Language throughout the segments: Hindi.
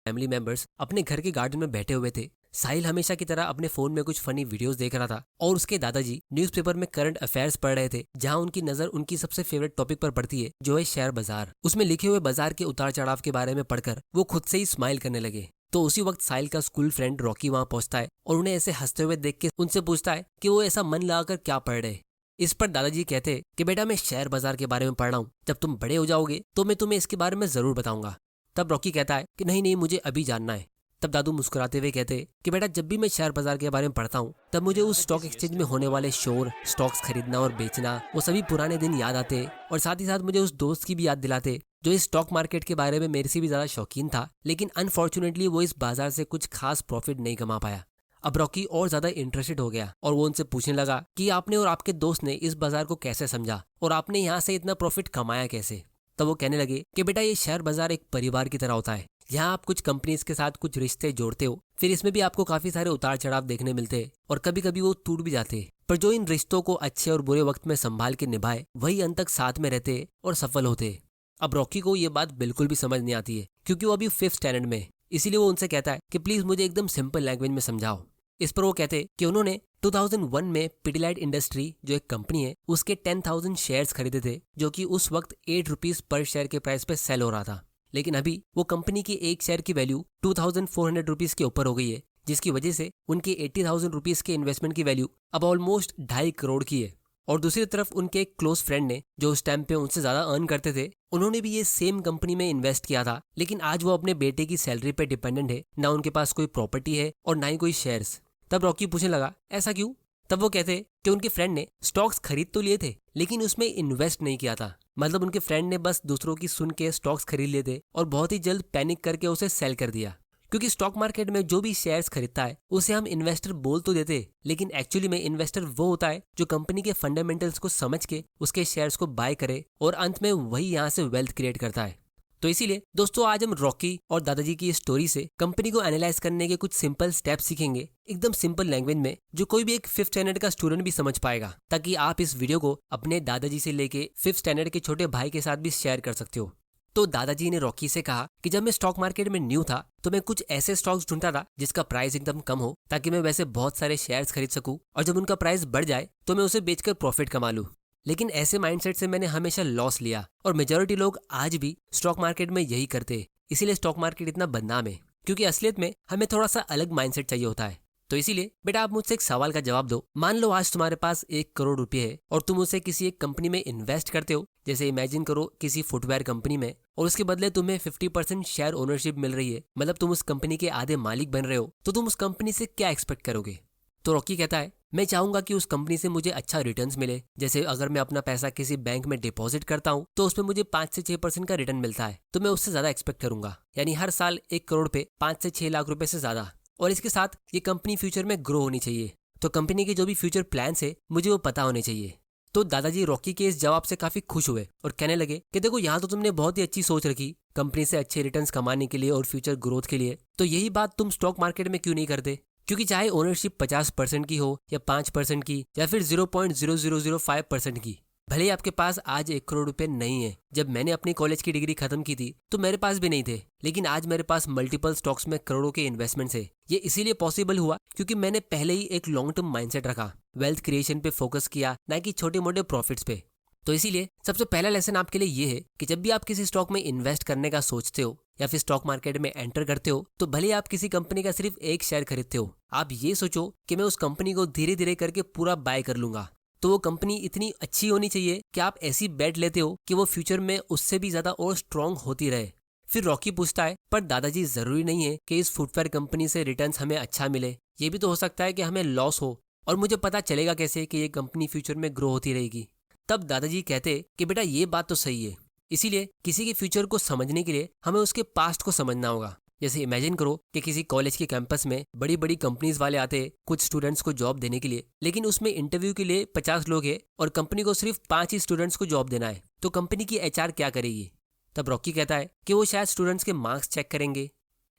फैमिली मेंबर्स अपने घर के गार्डन में बैठे हुए थे। साहिल हमेशा की तरह अपने फोन में कुछ फनी वीडियोस देख रहा था और उसके दादाजी न्यूज़पेपर में करंट अफेयर्स पढ़ रहे थे, जहां उनकी नजर उनकी सबसे फेवरेट टॉपिक पर पड़ती है, जो है शेयर बाजार। उसमें लिखे हुए बाजार के उतार चढ़ाव के बारे में पढ़कर वो खुद से ही स्माइल करने लगे। तो उसी वक्त साहिल का स्कूल फ्रेंड रॉकी वहां पहुंचता है और उन्हें ऐसे हंसते हुए देख के उनसे पूछता है कि वो ऐसा मन लगाकर क्या पढ़ रहे। इस पर दादाजी कहते कि बेटा, मैं शेयर बाजार के बारे में पढ़ रहा हूँ, जब तुम बड़े हो जाओगे तो मैं तुम्हें इसके बारे में जरूर बताऊंगा। तब रॉकी कहता है कि नहीं नहीं, मुझे अभी जानना है। तब दादू मुस्कुराते हुए कहते कि बेटा, जब भी मैं शेयर बाजार के बारे में पढ़ता हूँ तब मुझे उस स्टॉक एक्सचेंज में होने वाले शोर, स्टॉक्स खरीदना और बेचना, वो सभी पुराने दिन याद आते और साथ ही साथ मुझे उस दोस्त की भी याद दिलाते जो इस स्टॉक मार्केट के बारे में मेरे से भी ज्यादा शौकीन था, लेकिन अनफॉर्चुनेटली वो इस बाजार से कुछ खास प्रॉफिट नहीं कमा पाया। अब रॉकी और ज्यादा इंटरेस्टेड हो गया और वो उनसे पूछने लगा कि आपने और आपके दोस्त ने इस बाजार को कैसे समझा और आपने यहाँ से इतना प्रॉफिट कमाया कैसे। तब वो कहने लगे कि बेटा, ये शेयर बाजार एक परिवार की तरह होता है। यहाँ आप कुछ कंपनीज के साथ कुछ रिश्ते जोड़ते हो, फिर इसमें भी आपको काफी सारे उतार चढ़ाव देखने मिलते हैं और कभी कभी वो टूट भी जाते हैं, पर जो इन रिश्तों को अच्छे और बुरे वक्त में संभाल के निभाए वही अंत तक साथ में रहते और सफल होते। अब रॉकी को ये बात बिल्कुल भी समझ नहीं आती है, क्योंकि वो अभी 5th स्टैंडर्ड में है। इसीलिए वो उनसे कहता है कि प्लीज मुझे एकदम सिंपल लैंग्वेज में समझाओ। इस पर वो कहते कि उन्होंने 2001 में पिडिलाइट इंडस्ट्री, जो एक कंपनी है, उसके 10,000 शेयर्स खरीदे थे, जो कि उस वक्त 8 रुपीज पर शेयर के प्राइस पे सेल हो रहा था। लेकिन अभी वो कंपनी की एक शेयर की वैल्यू 2,400 रुपीज के ऊपर हो गई है, जिसकी वजह से उनके 80,000 रुपीज के इन्वेस्टमेंट की वैल्यू अब ऑलमोस्ट 2.5 करोड़ की है। और दूसरी तरफ उनके एक क्लोज फ्रेंड ने, जो उस टाइम पे उनसे ज्यादा अर्न करते थे, उन्होंने भी ये सेम कंपनी में इन्वेस्ट किया था, लेकिन आज वो अपने बेटे की सैलरी पे डिपेंडेंट है, ना उनके पास कोई प्रॉपर्टी है और ना ही कोई शेयर्स। तब रॉकी पूछने लगा, ऐसा क्यों? तब वो कहते कि उनके फ्रेंड ने स्टॉक्स खरीद तो लिए थे, लेकिन उसमें इन्वेस्ट नहीं किया था। मतलब उनके फ्रेंड ने बस दूसरों की सुन के स्टॉक्स खरीद लिए थे और बहुत ही जल्द पैनिक करके उसे सेल कर दिया। क्योंकि स्टॉक मार्केट में जो भी शेयर्स खरीदता है उसे हम इन्वेस्टर बोल तो देते, लेकिन एक्चुअली में इन्वेस्टर वो होता है जो कंपनी के फंडामेंटल्स को समझ के उसके शेयर्स को बाय करे और अंत में वही यहाँ से वेल्थ क्रिएट करता है। तो इसीलिए दोस्तों, आज हम रॉकी और दादाजी की स्टोरी से कंपनी को एनालाइज करने के कुछ सिंपल स्टेप्स सीखेंगे, एकदम सिंपल लैंग्वेज में, जो कोई भी एक 5th स्टैंडर्ड का स्टूडेंट भी समझ पाएगा, ताकि आप इस वीडियो को अपने दादाजी से लेके 5th स्टैंडर्ड के छोटे भाई के साथ भी शेयर कर सकते हो। तो दादाजी ने रॉकी से कहा कि जब मैं स्टॉक मार्केट में न्यू था तो मैं कुछ ऐसे स्टॉक्स ढूंढता था जिसका प्राइस एकदम कम हो, ताकि मैं वैसे बहुत सारे शेयर्स खरीद सकूं और जब उनका प्राइस बढ़ जाए तो मैं उसे बेचकर प्रॉफिट कमा लूं। लेकिन ऐसे माइंडसेट से मैंने हमेशा लॉस लिया और मेजॉरिटी लोग आज भी स्टॉक मार्केट में यही करते हैं। इसीलिए स्टॉक मार्केट इतना बदनाम है, क्योंकि असलियत में हमें थोड़ा सा अलग माइंडसेट चाहिए होता है। तो इसीलिए बेटा, आप मुझसे एक सवाल का जवाब दो। मान लो आज तुम्हारे पास 1 करोड़ रुपए है और तुम उसे किसी एक कंपनी में इन्वेस्ट करते हो, जैसे इमेजिन करो किसी फुटवेयर कंपनी में, और उसके बदले तुम्हें 50% शेयर ओनरशिप मिल रही है, मतलब तुम उस कंपनी के आधे मालिक बन रहे हो, तो तुम उस कंपनी से क्या एक्सपेक्ट करोगे? तो रॉकी कहता है, मैं चाहूंगा कि उस कंपनी से मुझे अच्छा रिटर्न्स मिले। जैसे अगर मैं अपना पैसा किसी बैंक में डिपॉजिट करता हूँ तो उसमें मुझे 5 से 6% का रिटर्न मिलता है, तो मैं उससे ज्यादा एक्सपेक्ट करूंगा, यानी हर साल 1 करोड़ पे 5 से 6 लाख रुपए से ज्यादा। और इसके साथ ये कंपनी फ्यूचर में ग्रो होनी चाहिए, तो कंपनी के जो भी फ्यूचर प्लान्स है मुझे वो पता होने चाहिए। तो दादाजी रॉकी के इस जवाब से काफी खुश हुए और कहने लगे कि देखो, यहाँ तो तुमने बहुत ही अच्छी सोच रखी कंपनी से अच्छे रिटर्न्स कमाने के लिए और फ्यूचर ग्रोथ के लिए, तो यही बात तुम स्टॉक मार्केट में क्यों नहीं करते? क्योंकि चाहे ओनरशिप 50% की हो या 5% की या फिर 0.0005% की, भले ही आपके पास आज 1 करोड़ रुपए नहीं है। जब मैंने अपनी कॉलेज की डिग्री खत्म की थी तो मेरे पास भी नहीं थे, लेकिन आज मेरे पास मल्टीपल स्टॉक्स में करोड़ों के इन्वेस्टमेंट्स है। ये इसीलिए पॉसिबल हुआ क्योंकि मैंने पहले ही एक लॉन्ग टर्म माइंडसेट रखा, वेल्थ क्रिएशन पे फोकस किया, ना कि छोटे मोटे प्रॉफिट्स पे। तो इसीलिए सबसे पहला लेसन आपके लिए ये है कि जब भी आप किसी स्टॉक में इन्वेस्ट करने का सोचते हो या फिर स्टॉक मार्केट में एंटर करते हो, तो भले आप किसी कंपनी का सिर्फ एक शेयर खरीदते हो, आप ये सोचो कि मैं उस कंपनी को धीरे धीरे करके पूरा बाय कर लूंगा। तो वो कंपनी इतनी अच्छी होनी चाहिए कि आप ऐसी बेट लेते हो कि वो फ्यूचर में उससे भी ज्यादा और स्ट्रांग होती रहे। फिर रॉकी पूछता है, पर दादाजी जरूरी नहीं है कि इस फुटवेयर कंपनी से रिटर्न्स हमें अच्छा मिले, ये भी तो हो सकता है कि हमें लॉस हो, और मुझे पता चलेगा कैसे कि ये कंपनी फ्यूचर में ग्रो होती रहेगी? तब दादाजी कहते कि बेटा, ये बात तो सही है, इसीलिए किसी के फ्यूचर को समझने के लिए हमें उसके पास्ट को समझना होगा। जैसे इमेजिन करो कि किसी कॉलेज के कैंपस में बड़ी बड़ी कंपनीज वाले आते हैं कुछ स्टूडेंट्स को जॉब देने के लिए, लेकिन उसमें इंटरव्यू के लिए 50 लोग हैं और कंपनी को सिर्फ 5 ही स्टूडेंट्स को जॉब देना है, तो कंपनी की एचआर क्या करेगी? तब रॉकी कहता है कि वो शायद स्टूडेंट्स के मार्क्स चेक करेंगे।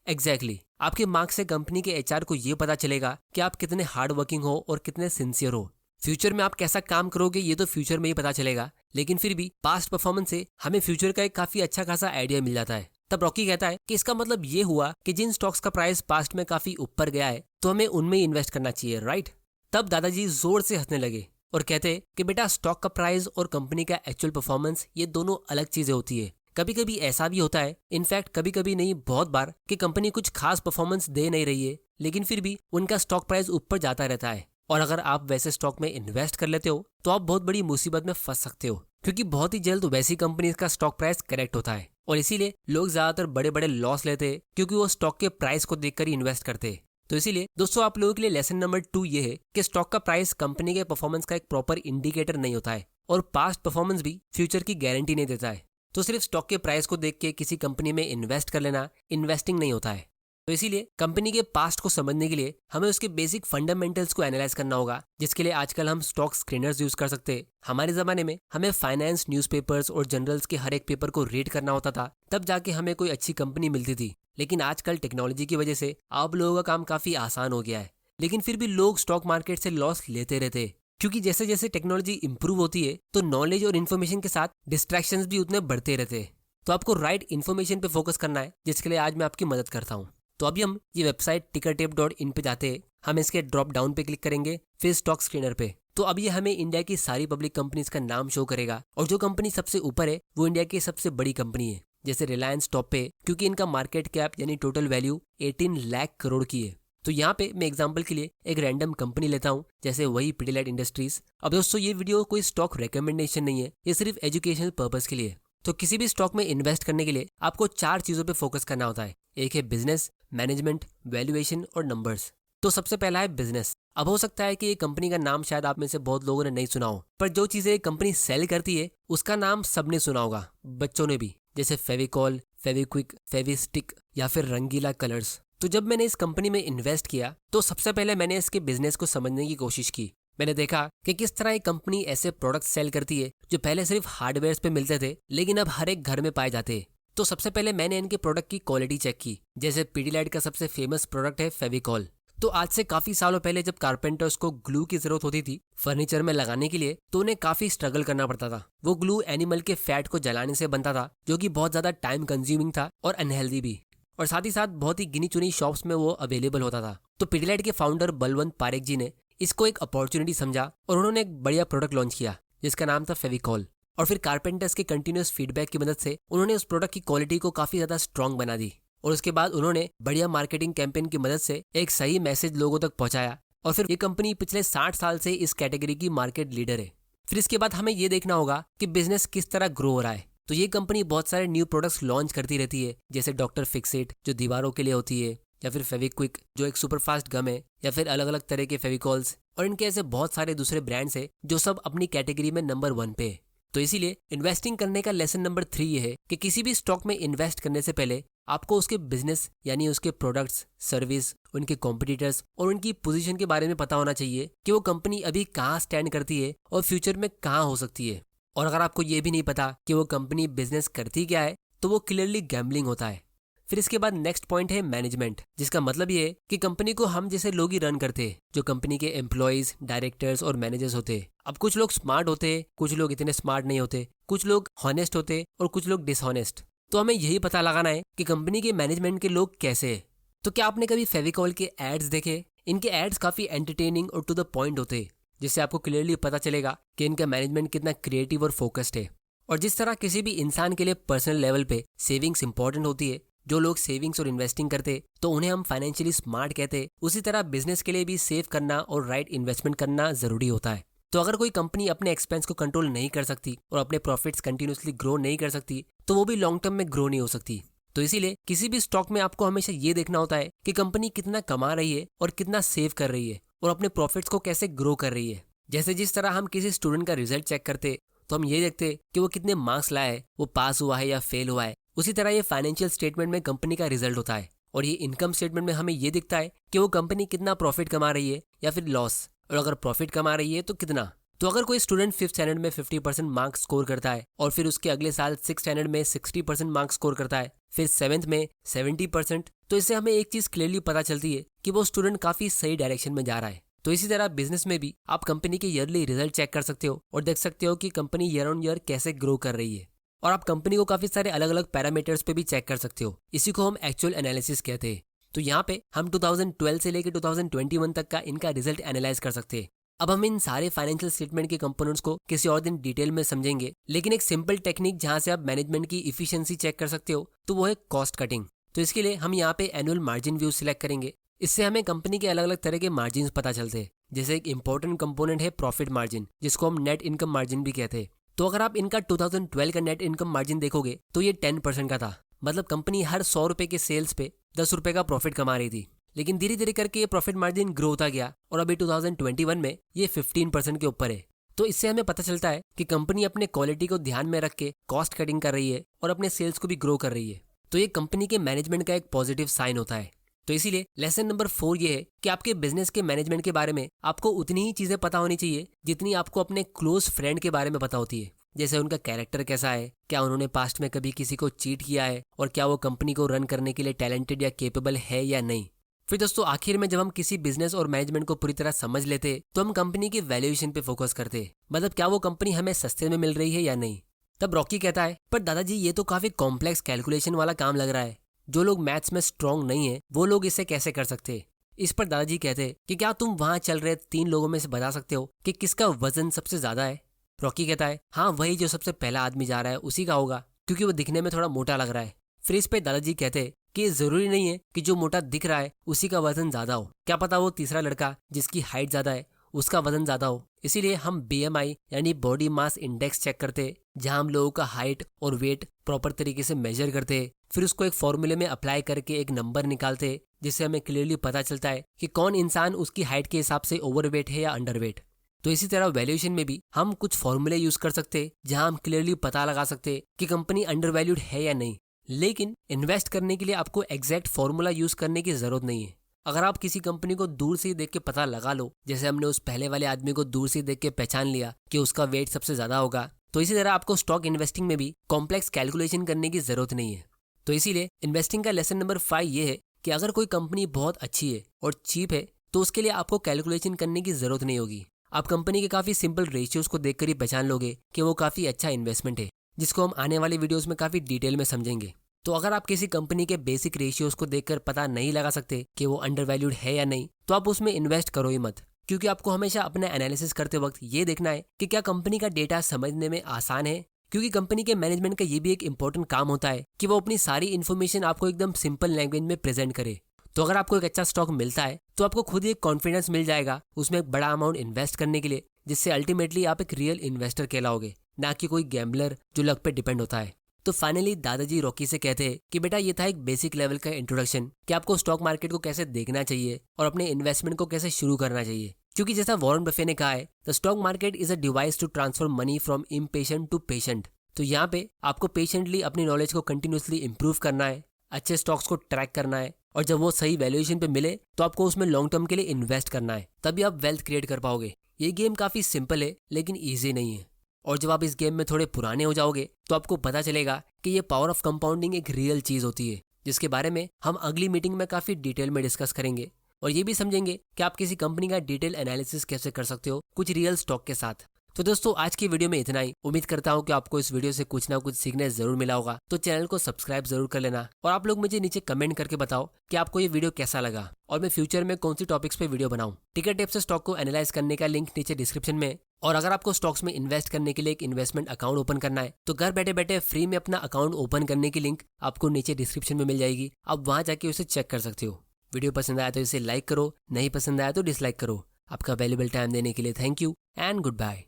एग्जैक्टली, आपके मार्क्स से कंपनी के एचआर को ये पता चलेगा कि आप कितने हार्ड वर्किंग हो और कितने सिंसियर हो। फ्यूचर में आप कैसा काम करोगे ये तो फ्यूचर में ही पता चलेगा, लेकिन फिर भी पास्ट परफॉर्मेंस से हमें फ्यूचर का एक काफी अच्छा खासा आइडिया मिल जाता है। तब तब रॉकी कहता है कि इसका मतलब ये हुआ कि जिन स्टॉक्स का प्राइस पास्ट में काफी ऊपर गया है तो हमें उनमें ही इन्वेस्ट करना चाहिए, राइट। तब दादाजी जोर से हंसने लगे और कहते कि बेटा, स्टॉक का प्राइस और कंपनी का एक्चुअल परफॉर्मेंस ये दोनों अलग चीजें होती है। कभी कभी ऐसा भी होता है, इनफैक्ट कभी कभी नहीं बहुत बार, कि कंपनी कुछ खास परफॉर्मेंस दे नहीं रही है लेकिन फिर भी उनका स्टॉक प्राइस ऊपर जाता रहता है। और अगर आप वैसे स्टॉक में इन्वेस्ट कर लेते हो तो आप बहुत बड़ी मुसीबत में फंस सकते हो, क्योंकि बहुत ही जल्द वैसी कंपनी का स्टॉक प्राइस करेक्ट होता है और इसीलिए लोग ज्यादातर बड़े बड़े लॉस लेते हैं क्योंकि वो स्टॉक के प्राइस को देखकर ही इन्वेस्ट करते हैं। तो इसीलिए दोस्तों, आप लोगों के लिए लेसन नंबर 2 ये है कि स्टॉक का प्राइस कंपनी के परफॉर्मेंस का एक प्रॉपर इंडिकेटर नहीं होता है और पास्ट परफॉर्मेंस भी फ्यूचर की गारंटी नहीं देता है। तो सिर्फ स्टॉक के प्राइस को देख के किसी कंपनी में इन्वेस्ट कर लेना इन्वेस्टिंग नहीं होता है। तो इसीलिए कंपनी के पास्ट को समझने के लिए हमें उसके बेसिक फंडामेंटल्स को एनालाइज करना होगा, जिसके लिए आजकल हम स्टॉक स्क्रीनर्स यूज कर सकते हैं। हमारे जमाने में हमें फाइनेंस न्यूज़पेपर्स और जर्नल्स के हर एक पेपर को रीड करना होता था, तब जाके हमें कोई अच्छी कंपनी मिलती थी। लेकिन आजकल टेक्नोलॉजी की वजह से आप लोगों का काम काफी आसान हो गया है, लेकिन फिर भी लोग स्टॉक मार्केट से लॉस लेते रहते हैं, क्योंकि जैसे जैसे टेक्नोलॉजी इंप्रूव होती है तो नॉलेज और इन्फॉर्मेशन के साथ डिस्ट्रैक्शंस भी उतने बढ़ते रहते हैं। तो आपको राइट इन्फॉर्मेशन पे फोकस करना है, जिसके लिए आज मैं आपकी मदद करता हूँ। तो अभी हम ये वेबसाइट tickertape.in पे जाते हैं, हम इसके ड्रॉप डाउन पे क्लिक करेंगे, फिर स्टॉक स्क्रीनर पे। तो अब ये हमें इंडिया की सारी पब्लिक कंपनीज का नाम शो करेगा और जो कंपनी सबसे ऊपर है वो इंडिया की सबसे बड़ी कंपनी है, जैसे रिलायंस टॉप पे, क्योंकि इनका मार्केट कैप यानी टोटल वैल्यू 18 लाख करोड़ की है। तो यहाँ पे मैं एग्जांपल के लिए एक रैंडम कंपनी लेता हूँ, जैसे वही पिडिलाइट इंडस्ट्रीज। अब दोस्तों, ये वीडियो कोई स्टॉक रिकमेंडेशन नहीं है, ये सिर्फ एजुकेशनल पर्पस के लिए। तो किसी भी स्टॉक में इन्वेस्ट करने के लिए आपको 4 चीजों पे फोकस करना होता है। एक है बिजनेस, मैनेजमेंट, वैल्यूएशन और नंबर्स। तो सबसे पहला है बिजनेस। अब हो सकता है कि ये कंपनी का नाम शायद आप में से बहुत लोगों ने नहीं सुना हो, पर जो चीजें कंपनी सेल करती है उसका नाम सबने सुना होगा, बच्चों ने भी, जैसे फेविकॉल, फेविक्विक, फेविस्टिक या फिर रंगीला कलर्स। तो जब मैंने इस कंपनी में इन्वेस्ट किया तो सबसे पहले मैंने इसके बिजनेस को समझने की कोशिश की। मैंने देखा कि किस तरह एक कंपनी ऐसे प्रोडक्ट सेल करती है जो पहले सिर्फ हार्डवेयर पे मिलते थे लेकिन अब हर एक घर में पाए जाते हैं। तो सबसे पहले मैंने इनके प्रोडक्ट की क्वालिटी चेक की। जैसे पिडिलाइट का सबसे फेमस प्रोडक्ट है फेविकॉल। तो आज से काफी सालों पहले जब कारपेंटर्स को ग्लू की जरूरत होती थी फर्नीचर में लगाने के लिए, तो उन्हें काफी स्ट्रगल करना पड़ता था। वो ग्लू एनिमल के फैट को जलाने से बनता था, जो कि बहुत ज्यादा टाइम कंज्यूमिंग था और अनहेल्दी भी, और साथ ही साथ बहुत ही गिनी चुनी शॉप्स में वो अवेलेबल होता था। तो पिडिलाइट के फाउंडर बलवंत पारेख जी ने इसको एक अपॉर्चुनिटी समझा और उन्होंने एक बढ़िया प्रोडक्ट लॉन्च किया जिसका नाम था फेविकॉल। और फिर कारपेंटर्स के कंटिन्यूस फीडबैक की मदद से उन्होंने उस प्रोडक्ट की क्वालिटी को काफी ज्यादा स्ट्रॉन्ग बना दी और उसके बाद उन्होंने बढ़िया मार्केटिंग कैंपेन की मदद से एक सही मैसेज लोगों तक पहुंचाया और फिर ये कंपनी पिछले 60 साल से इस कैटेगरी की मार्केट लीडर है। फिर इसके बाद हमें ये देखना होगा कि बिजनेस किस तरह ग्रो हो रहा है। तो ये कंपनी बहुत सारे न्यू प्रोडक्ट्स लॉन्च करती रहती है, जैसे डॉक्टर फिक्सिट जो दीवारों के लिए होती है, या फिर फेविक्विक जो एक सुपरफास्ट गम है, या फिर अलग अलग तरह के फेविकॉल्स, और इनके ऐसे बहुत सारे दूसरे ब्रांड्स हैं जो सब अपनी कैटेगरी में नंबर 1 पे है। तो इसीलिए इन्वेस्टिंग करने का लेसन नंबर 3 ये है कि किसी भी स्टॉक में इन्वेस्ट करने से पहले आपको उसके बिजनेस यानी उसके प्रोडक्ट्स, सर्विस, उनके कॉम्पिटिटर्स और उनकी पोजीशन के बारे में पता होना चाहिए कि वो कंपनी अभी कहाँ स्टैंड करती है और फ्यूचर में कहाँ हो सकती है। और अगर आपको ये भी नहीं पता कि वो कंपनी बिजनेस करती क्या है तो वो क्लियरली गैम्बलिंग होता है। फिर इसके बाद नेक्स्ट पॉइंट है मैनेजमेंट, जिसका मतलब ये है कि कंपनी को हम जैसे लोग ही रन करते हैं, जो कंपनी के एम्प्लॉयज, डायरेक्टर्स और मैनेजर्स होते हैं। अब कुछ लोग स्मार्ट होते हैं, कुछ लोग इतने स्मार्ट नहीं होते, कुछ लोग हॉनेस्ट होते और कुछ लोग डिसऑनेस्ट। तो हमें यही पता लगाना है कि कंपनी के मैनेजमेंट के लोग कैसे हैं। तो क्या आपने कभी फेविकॉल के एड्स देखे? इनके एड्स काफी एंटरटेनिंग और टू द पॉइंट होते हैं, जिससे आपको क्लियरली पता चलेगा कि इनका मैनेजमेंट कितना क्रिएटिव और फोकस्ड है। और जिस तरह किसी भी इंसान के लिए पर्सनल लेवल पे सेविंग्स इंपॉर्टेंट होती है, जो लोग सेविंग्स और इन्वेस्टिंग करते तो उन्हें हम फाइनेंशियली स्मार्ट कहते, उसी तरह बिजनेस के लिए भी सेव करना और राइट इन्वेस्टमेंट करना जरूरी होता है। तो अगर कोई कंपनी अपने एक्सपेंस को कंट्रोल नहीं कर सकती और अपने प्रॉफिट्स कंटिन्यूसली ग्रो नहीं कर सकती तो वो भी लॉन्ग टर्म में ग्रो नहीं हो सकती। तो इसीलिए किसी भी स्टॉक में आपको हमेशा ये देखना होता है कि कंपनी कितना कमा रही है और कितना सेव कर रही है और अपने प्रॉफिट्स को कैसे ग्रो कर रही है। जैसे जिस तरह हम किसी स्टूडेंट का रिजल्ट चेक करते तो हम ये देखते कि वो कितने मार्क्स लाया है, वो पास हुआ है या फेल हुआ है, उसी तरह ये फाइनेंशियल स्टेटमेंट में कंपनी का रिजल्ट होता है। और ये इनकम स्टेटमेंट में हमें ये दिखता है कि वो कंपनी कितना प्रॉफिट कमा रही है या फिर लॉस, और अगर प्रॉफिट कमा रही है तो कितना। तो अगर कोई स्टूडेंट 5th स्टैंडर्ड में 50% मार्क्स स्कोर करता है और फिर उसके अगले साल 6th स्टैंडर्ड में 60% मार्क्स स्कोर करता है, फिर 7th में 70%, तो इससे हमें एक चीज क्लियरली पता चलती है कि वो स्टूडेंट काफी सही डायरेक्शन में जा रहा है। तो इसी तरह बिजनेस में भी आप कंपनी के ईयरली रिजल्ट चेक कर सकते हो और देख सकते हो कि कंपनी ईयर ऑन ईयर कैसे ग्रो कर रही है। और आप कंपनी को काफी सारे अलग अलग पैरामीटर्स पे भी चेक कर सकते हो। इसी को हम एक्चुअल एनालिसिस कहते हैं। तो यहाँ पे हम 2012 से लेकर 2021 तक का इनका रिजल्ट एनालाइज कर सकते हैं। अब हम इन सारे फाइनेंशियल स्टेटमेंट के कंपोनेंट्स को किसी और दिन डिटेल में समझेंगे, लेकिन एक सिंपल टेक्निक जहां से आप मैनेजमेंट की इफिशिएंसी चेक कर सकते हो तो वो है कॉस्ट कटिंग। तो इसके लिए हम यहाँ पे एनुअल मार्जिन व्यू सिलेक्ट करेंगे। इससे हमें कंपनी के अलग अलग तरह के मार्जिन पता चलते हैं। जैसे एक इंपॉर्टेंट कंपोनेंट है प्रॉफिट मार्जिन, जिसको हम नेट इनकम मार्जिन भी कहते हैं। तो अगर आप इनका 2012 का नेट इनकम मार्जिन देखोगे तो ये 10% का था। मतलब कंपनी हर 100 रुपए के सेल्स पे 10 रुपए का प्रॉफिट कमा रही थी। लेकिन धीरे धीरे करके ये प्रॉफिट मार्जिन ग्रो होता गया और अभी 2021 में ये 15% के ऊपर है। तो इससे हमें पता चलता है कि कंपनी अपने क्वालिटी को ध्यान में रख के कॉस्ट कटिंग कर रही है और अपने सेल्स को भी ग्रो कर रही है। तो ये कंपनी के मैनेजमेंट का एक पॉजिटिव साइन होता है। तो इसीलिए लेसन नंबर 4 ये है कि आपके बिजनेस के मैनेजमेंट के बारे में आपको उतनी ही चीजें पता होनी चाहिए जितनी आपको अपने क्लोज फ्रेंड के बारे में पता होती है। जैसे उनका कैरेक्टर कैसा है, क्या उन्होंने पास्ट में कभी किसी को चीट किया है, और क्या वो कंपनी को रन करने के लिए टैलेंटेड या केपेबल है या नहीं। फिर दोस्तों आखिर में जब हम किसी बिजनेस और मैनेजमेंट को पूरी तरह समझ लेते तो हम कंपनी की वैल्यूएशन पे फोकस करते। मतलब क्या वो कंपनी हमें सस्ते में मिल रही है या नहीं। तब रॉकी कहता है, पर दादाजी ये तो काफी कॉम्प्लेक्स कैलकुलेशन वाला काम लग रहा है। जो लोग मैथ्स में स्ट्रांग नहीं है वो लोग इसे कैसे कर सकते। इस पर दादाजी कहते कि क्या तुम वहां चल रहे 3 लोगों में से बता सकते हो कि किसका वजन सबसे ज्यादा है। रॉकी कहता है, हाँ वही जो सबसे पहला आदमी जा रहा है उसी का होगा, क्योंकि वो दिखने में थोड़ा मोटा लग रहा है। फिर इस पे दादाजी कहते कि ये जरूरी नहीं है कि जो मोटा दिख रहा है उसी का वजन ज्यादा हो। क्या पता वो तीसरा लड़का जिसकी हाइट ज्यादा है उसका वजन ज्यादा हो। इसीलिए हम BMI यानी बॉडी मास इंडेक्स चेक करते, जहां हम लोगों का हाइट और वेट प्रॉपर तरीके से मेजर करते, फिर उसको एक फॉर्मूले में अप्लाई करके एक नंबर निकालते, जिससे हमें क्लियरली पता चलता है कि कौन इंसान उसकी हाइट के हिसाब से ओवरवेट है या अंडरवेट। तो इसी तरह वैल्यूएशन में भी हम कुछ फॉर्मूले यूज कर सकते, जहां हम क्लियरली पता लगा सकते कि कंपनी अंडर वैल्यूड है या नहीं। लेकिन इन्वेस्ट करने के लिए आपको एग्जैक्ट फॉर्मूला यूज करने की जरूरत नहीं है। अगर आप किसी कंपनी को दूर से देख के पता लगा लो, जैसे हमने उस पहले वाले आदमी को दूर से देख के पहचान लिया कि उसका वेट सबसे ज्यादा होगा, तो इसी तरह आपको स्टॉक इन्वेस्टिंग में भी कॉम्प्लेक्स कैलकुलेशन करने की जरूरत नहीं है। तो इसीलिए इन्वेस्टिंग का लेसन नंबर 5 ये है कि अगर कोई कंपनी बहुत अच्छी है और चीप है तो उसके लिए आपको कैलकुलेशन करने की जरूरत नहीं होगी। आप कंपनी के काफी सिंपल रेशियोज को देखकर ही पहचान लोगे कि वो काफी अच्छा इन्वेस्टमेंट है, जिसको हम आने वाली वीडियोस में काफी डिटेल में समझेंगे। तो अगर आप किसी कंपनी के बेसिक रेशियोज को देखकर पता नहीं लगा सकते कि वो अंडर वैल्यूड है या नहीं, तो आप उसमें इन्वेस्ट करो ही मत, क्योंकि आपको हमेशा अपना एनालिसिस करते वक्त ये देखना है कि क्या कंपनी का डेटा समझने में आसान है। क्योंकि कंपनी के मैनेजमेंट का ये भी एक इंपॉर्टेंट काम होता है कि वो अपनी सारी इन्फॉर्मेशन आपको एकदम सिंपल लैंग्वेज में प्रेजेंट करे। तो अगर आपको एक अच्छा स्टॉक मिलता है तो आपको खुद ही एक कॉन्फिडेंस मिल जाएगा उसमें एक बड़ा अमाउंट इन्वेस्ट करने के लिए, जिससे अल्टीमेटली आप एक रियल इन्वेस्टर कहलाओगे, ना कि कोई गैम्बलर जो लक पे डिपेंड होता है। तो फाइनली दादाजी रॉकी से कहते हैं कि बेटा ये था एक बेसिक लेवल का इंट्रोडक्शन कि आपको स्टॉक मार्केट को कैसे देखना चाहिए और अपने इन्वेस्टमेंट को कैसे शुरू करना चाहिए। क्योंकि जैसा वॉरेन बफे ने कहा है, the stock market is a device to transfer money from impatient to patient. तो यहाँ पे आपको पेशेंटली अपनी नॉलेज को कंटिन्यूसली इंप्रूव करना है, अच्छे स्टॉक्स को ट्रैक करना है, और जब वो सही वैल्यूएशन पे मिले तो आपको उसमें लॉन्ग टर्म के लिए इन्वेस्ट करना है, तभी आप वेल्थ क्रिएट कर पाओगे। ये गेम काफी सिंपल है लेकिन ईजी नहीं है, और जब आप इस गेम में थोड़े पुराने हो जाओगे तो आपको पता चलेगा कि ये पावर ऑफ कंपाउंडिंग एक रियल चीज होती है, जिसके बारे में हम अगली मीटिंग में काफी डिटेल में डिस्कस करेंगे, और ये भी समझेंगे कि आप किसी कंपनी का डिटेल एनालिसिस कैसे कर सकते हो कुछ रियल स्टॉक के साथ। तो दोस्तों आज की वीडियो में इतना ही। उम्मीद करता हूँ कि आपको इस वीडियो से कुछ ना कुछ सीखने जरूर मिला होगा। तो चैनल को सब्सक्राइब जरूर कर लेना, और आप लोग मुझे नीचे कमेंट करके बताओ कि आपको ये वीडियो कैसा लगा और मैं फ्यूचर में कौन सी टॉपिक्स पे वीडियो बनाऊं। टिकट टिप से स्टॉक को एनालाइज करने का लिंक नीचे डिस्क्रिप्शन में। और अगर आपको स्टॉक्स में इन्वेस्ट करने के लिए एक इन्वेस्टमेंट अकाउंट ओपन करना है तो घर बैठे बैठे फ्री में अपना अकाउंट ओपन करने की लिंक आपको नीचे डिस्क्रिप्शन में मिल जाएगी। आप वहां जाके उसे चेक कर सकते हो। वीडियो पसंद आया तो इसे लाइक करो, नहीं पसंद आया तो डिसलाइक करो। आपका वैल्यूएबल टाइम देने के लिए thank you and good bye.